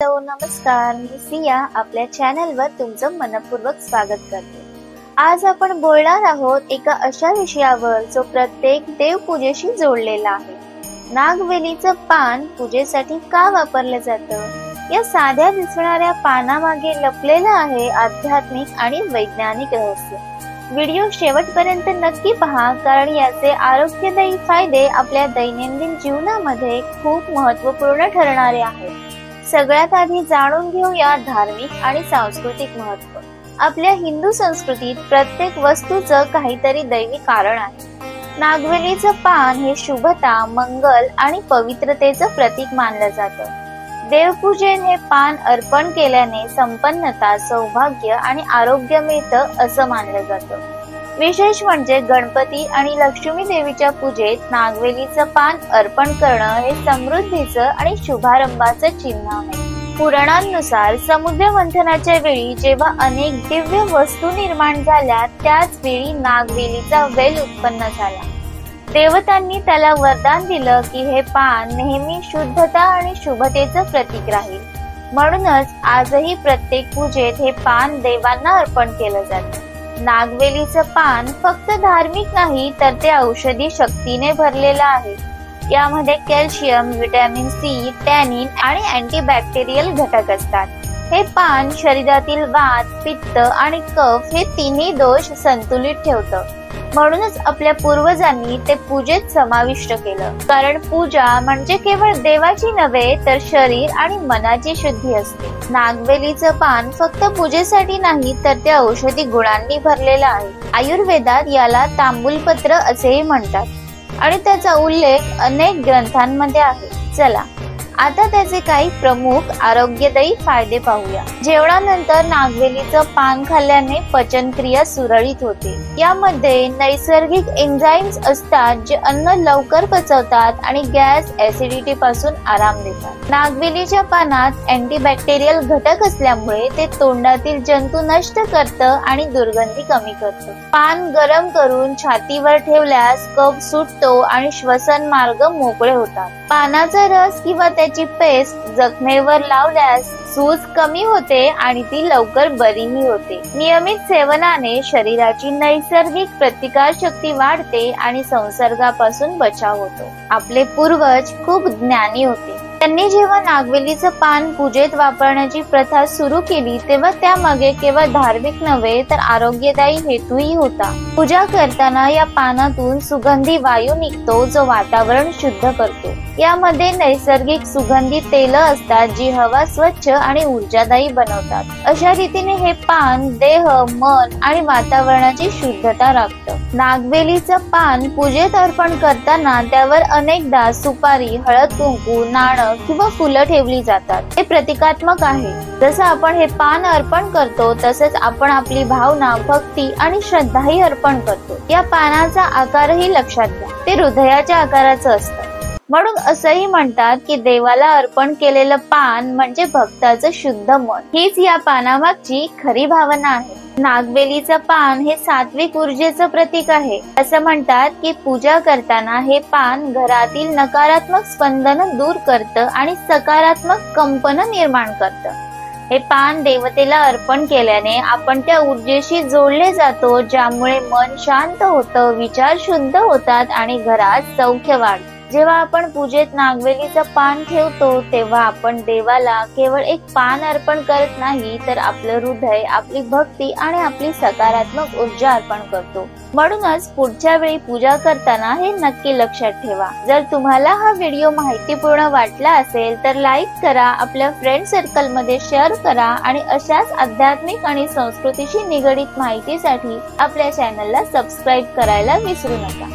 Hello नमस्कार, मी सिया आपल्या चॅनलवर तुमचं मनपूर्वक स्वागत करते। आज आपण बोलणार आहोत एका अशा विषयावर जो प्रत्येक देवपूजेशी जोडलेला आहे। नागवेलीचं पान पूजेसाठी का वापरलं जातं? या साध्या दिसणाऱ्या पानामागे लपलेलं आहे आध्यात्मिक आणि वैज्ञानिक रहस्य। व्हिडिओ शेवटपर्यंत नक्की पहा, कारण याचे आरोग्यदायी फायदे आपल्या दैनंदिन जीवनामध्ये खूप महत्त्वपूर्ण ठरणारे आहेत। सगळ्यात आधी जाणून घेऊया धार्मिक आणि सांस्कृतिक महत्त्व। आपल्या हिंदू संस्कृतीत प्रत्येक वस्तूचं काहीतरी दैवी कारण आहे। नागवेलीचं पान हे शुभता, मंगल आणि पवित्रतेचं प्रतीक मानलं जातं। देवपूजेत हे पान अर्पण केल्याने संपन्नता, सौभाग्य आणि आरोग्य मिळतं असं मानलं जातं। विशेष म्हणजे गणपती आणि लक्ष्मी देवीच्या पूजेत नागवेलीचं पान अर्पण करणं हे समृद्धीचं आणि शुभारंभाचं चिन्ह आहे। पुराणांनुसार समुद्र मंथनाच्या वेळी जेव्हा अनेक दिव्य वस्तू निर्माण झाल्या, त्याच वेळी नागवेलीचा वेल उत्पन्न झाला। देवतांनी त्याला वरदान दिलं की हे पान नेहमी शुद्धता आणि शुभतेचं प्रतीक राहील। म्हणूनच आजही प्रत्येक पूजेत हे पान देवांना अर्पण केलं जातं। नागवेलीचं पान फक्त धार्मिक नाही, तर ते औषधी शक्तीने भरलेलं आहे। यामध्ये कॅल्शियम, व्हिटॅमिन सी, टॅनिन आणि अँटीबॅक्टेरियल घटक असतात। हे पान शरीरातील वात, पित्त आणि कफ हे तिन्ही दोष संतुलित ठेवतं। म्हणूनच आपल्या पूर्वजांनी ते पूजेत समाविष्ट केलं, कारण पूजा म्हणजे केवळ देवाची नव्हे, तर शरीर आणि मनाची शुद्धी असते। नागवेलीचं पान फक्त पूजेसाठी नाही, तर ते औषधी गुणांनी भरलेलं आहे। आयुर्वेदात याला तांबूलपत्र असेही म्हणतात आणि त्याचा उल्लेख अनेक ग्रंथांमध्ये आहे। चला आता त्याचे काही प्रमुख आरोग्यदायी फायदे पाहूया। जेवणानंतर नागवेलीचं पान खाल्ल्याने पचनक्रिया सुरळीत होते। यामध्ये नैसर्गिक एन्झाईम्स असतात जे अन्न लवकर पचवतात आणि गॅस, ऍसिडिटी पासून आराम देतात। नागवेलीच्या पानात अँटीबॅक्टेरियल घटक असल्यामुळे ते तोंडातील जंतू नष्ट करतं आणि दुर्गंधी कमी करतं। पान गरम करून छातीवर ठेवल्यास कफ सुटतो आणि श्वसन मार्ग मोकळे होतात। पानाचा रस किंवा त्याची पेस्ट जखमेवर लावल्यास सूज कमी होते आणि ती लवकर बरीही होते। नियमित सेवनाने शरीराची नैसर्गिक प्रतिकार शक्ती वाढते आणि संसर्गापासून बचाव होतो। आपले पूर्वज खूप ज्ञानी होते। त्यांनी जेव्हा नागवेलीचं पान पूजेत वापरण्याची प्रथा सुरू केली, तेव्हा त्यामागे केवळ धार्मिक नव्हे, तर आरोग्यदायी हेतूही होता। पूजा करताना या पानातून सुगंधी वायू निघतो, जो वातावरण शुद्ध करतो। यामध्ये नैसर्गिक सुगंधी तेलं असतात, जी हवा स्वच्छ आणि ऊर्जादायी बनवतात। अशा रीतीने हे पान देह, मन आणि वातावरणाची शुद्धता राखतं। नागवेलीचं पान पूजेत अर्पण करताना त्यावर अनेकदा सुपारी, हळद कुंकू, नाणं किंवा फुलं ठेवली जातात। हे प्रतिकात्मक आहे। जसं आपण हे पान अर्पण करतो, तसंच आपण आपली भावना, भक्ती आणि श्रद्धाही अर्पण करतो। या पानाचा आकारही लक्षात घ्या, ते हृदयाच्या आकाराचं असतं। म्हणून असंही म्हणतात की देवाला अर्पण केलेलं पान म्हणजे भक्ताचं शुद्ध मन। हीच या पानामागची खरी भावना आहे। नागवेलीचं पान हे सात्विक ऊर्जेचं प्रतीक आहे। असं म्हणतात की पूजा करताना हे पान घरातील नकारात्मक स्पंदन दूर करतं आणि सकारात्मक कंपन निर्माण करतं। हे पान देवतेला अर्पण केल्याने आपण त्या ऊर्जेशी जोडले जातो, ज्यामुळे मन शांत होतं, विचार शुद्ध होतात आणि घरात सौख्य वाढतं। जेव्हा आपण पूजेत नागवेलीचं पान ठेवतो, तेव्हा आपण देवाला केवळ एक पान अर्पण करत नाही, तर आपलं हृदय, आपली भक्ती आणि आपली सकारात्मक ऊर्जा अर्पण करतो। म्हणूनच पुढच्या वेळी पूजा करताना हे नक्की लक्षात ठेवा। जर तुम्हाला हा व्हिडिओ माहितीपूर्ण वाटला असेल तर लाईक करा, आपल्या फ्रेंड सर्कल मध्ये शेअर करा आणि अशाच आध्यात्मिक आणि संस्कृतीशी निगडित माहितीसाठी आपल्या चॅनलला सबस्क्राईब करायला विसरू नका।